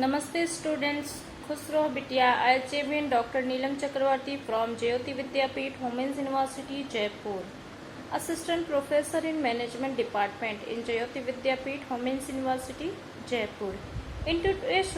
Namaste students, खुश रहो बिटिया. I champion Dr. Neelam Chakravarti from Jyoti Vidyapeeth, Women's University, Jaipur. Assistant Professor in Management Department in Jyoti Vidyapeeth, Women's University, Jaipur. In today's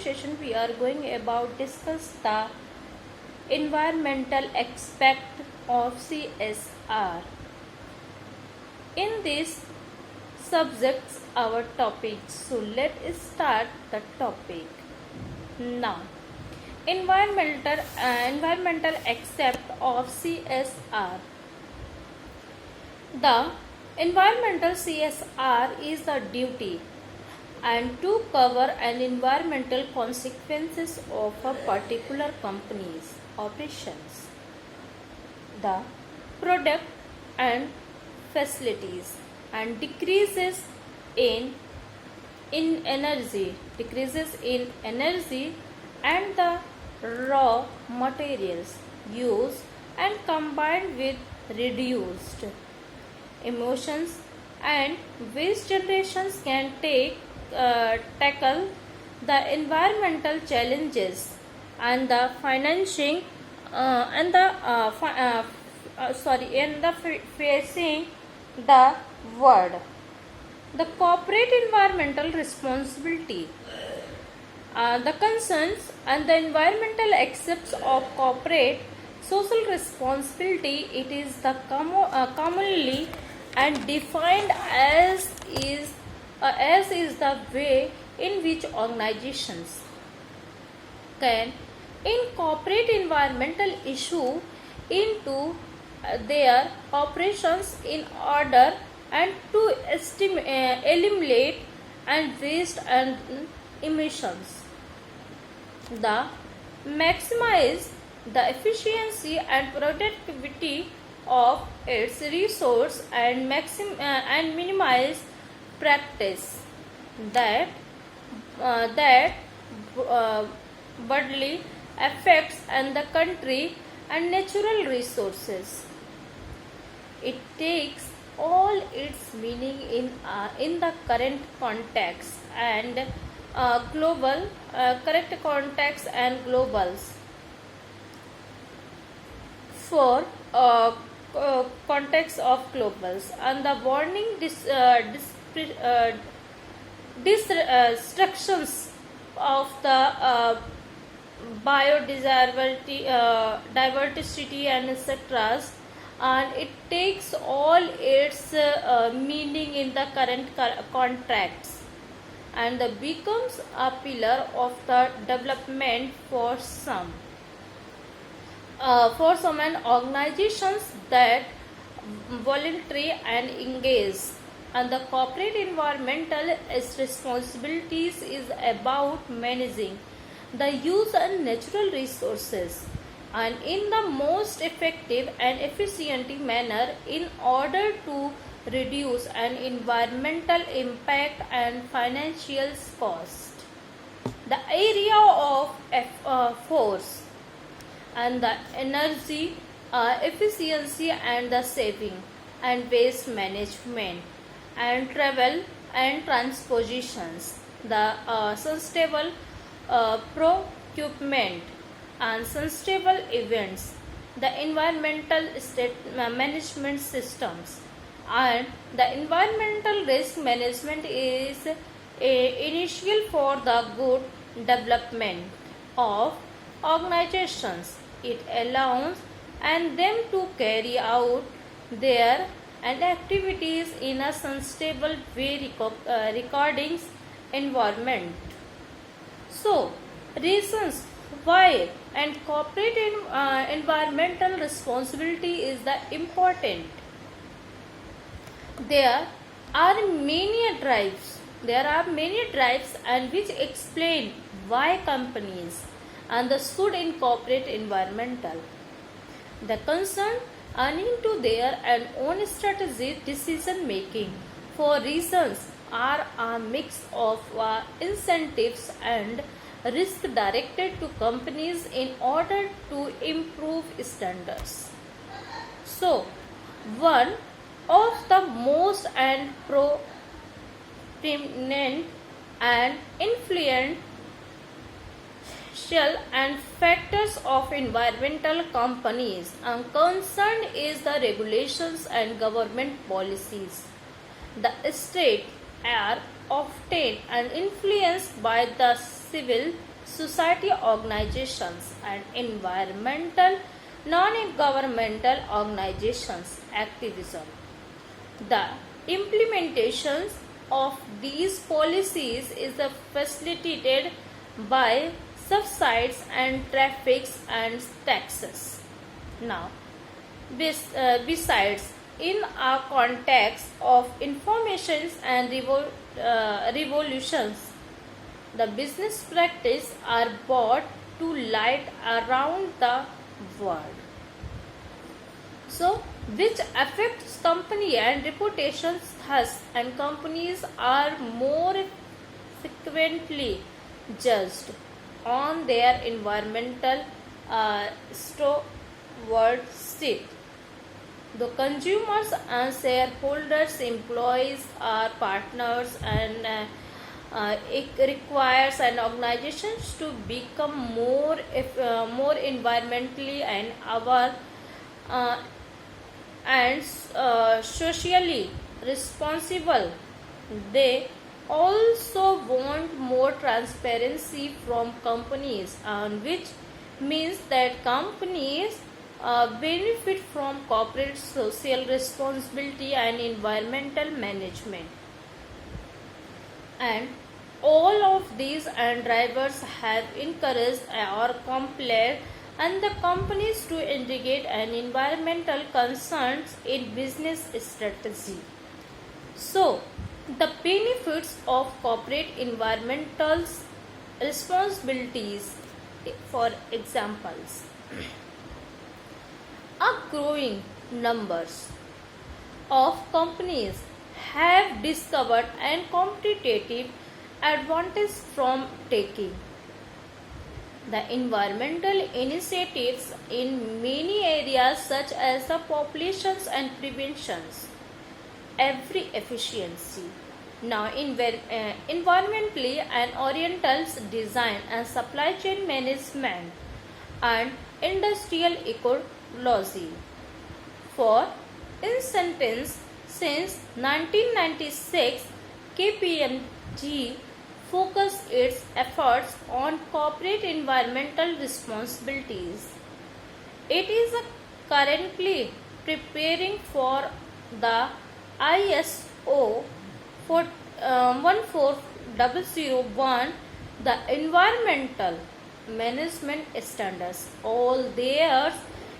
session, we are going about discuss the environmental aspect of CSR. In this subjects our topics, so let's start the topic now. Environmental aspect of CSR. The environmental CSR is the duty and to cover an environmental consequences of a particular company's operations, the product and facilities, and decreases in energy and the raw materials used and combined with reduced emissions and waste generations can tackle the environmental challenges and the financing facing the world. The corporate environmental responsibility. The concerns and the environmental aspects of corporate social responsibility, it is the commonly and defined as is the way in which organizations can incorporate environmental issue into their operations in order and to eliminate and waste and emissions. The maximize the efficiency and productivity of its resource and minimize practice that bodily effects and the country and natural resources. It takes all its meaning in the current context and global correct context and globals. For context of globals and the warning destructions of the biodiversity diversity and etc. And it takes all its meaning in the current contracts and becomes a pillar of the development for some and organizations that voluntary and engage. And the corporate environmental responsibilities is about managing the use and natural resources and in the most effective and efficient manner in order to reduce an environmental impact and financial cost. The area of force and the energy efficiency and the saving and waste management and travel and transpositions, the sustainable procurement and sustainable events, the environmental management systems, and the environmental risk management is initial for the good development of organizations. It allows and them to carry out their and activities in a sustainable way regarding environment. So, reasons why and corporate environmental responsibility is the important. There are many drives and which explain why companies and the should incorporate environmental. The concern earning to their and own strategic decision making for reasons are a mix of incentives and risk directed to companies in order to improve standards. So, one of the most and prominent and influential and factors of environmental companies. Concerned is the regulations and government policies. The state are often and influenced by the civil society organizations and environmental non-governmental organizations activism. The implementations of these policies is facilitated by subsidies and traffics and taxes. Now, besides, in a context of informations and revolutions, the business practices are brought to light around the world. So, which affects company and reputations thus, and companies are more frequently judged on their environmental stewardship. The consumers and shareholders, employees are partners, and it requires an organizations to become more environmentally and socially responsible. They also want more transparency from companies, which means that companies benefit from corporate social responsibility and environmental management. And all of these and drivers have encouraged or compelled and the companies to integrate an environmental concerns in business strategy. So, the benefits of corporate environmental responsibilities, for examples, a growing numbers of companies have discovered and competitive advantage from taking the environmental initiatives in many areas such as the populations and preventions, every efficiency. Now, environmentally and oriental design and supply chain management and industrial ecology. For instance, since 1996, KPMG focused its efforts on corporate environmental responsibilities. It is currently preparing for the ISO 14001, the environmental management standards. All their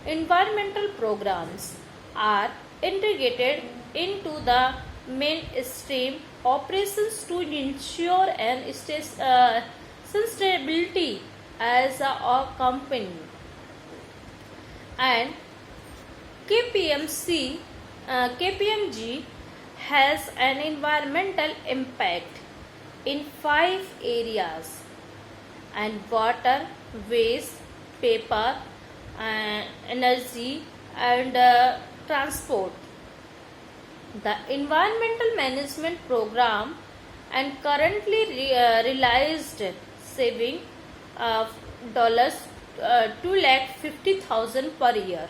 environmental programs are integrated into the mainstream operations to ensure and sustainability as a company. And KPMG has an environmental impact in 5 areas: and water, waste, paper, energy, and transport. The environmental management program and currently realized saving of $250,000 per year,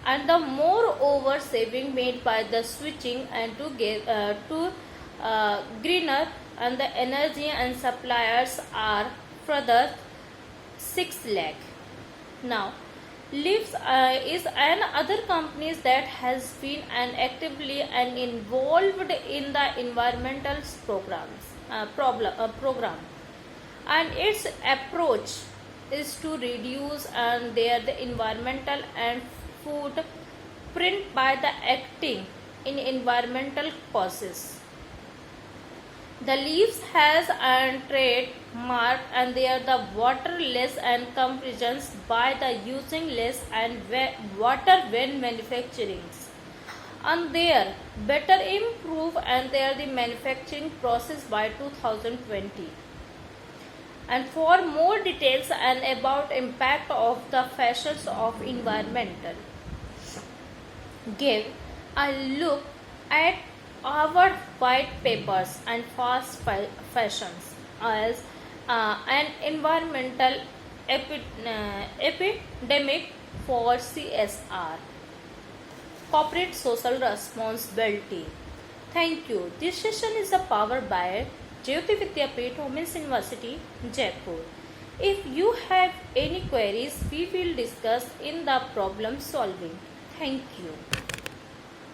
and the moreover saving made by the switching and to greener and the energy and suppliers are further 6 lakh. Now, Leaves is an other companies that has been actively and involved in the environmental program, and its approach is to reduce and the environmental and food print by the acting in environmental causes. The Leaves has a trademark and they are the waterless and conversions by the using less and water when manufacturing, and they are better improve and they are the manufacturing process by 2020. And for more details and about impact of the fashions of environmental, give a look at our white papers and fast fashions as an environmental epidemic for CSR, corporate social responsibility. Thank you. This session is powered by Jyoti Vidyapeeth Women's University, Jaipur. If you have any queries, we will discuss in the problem solving. Thank you.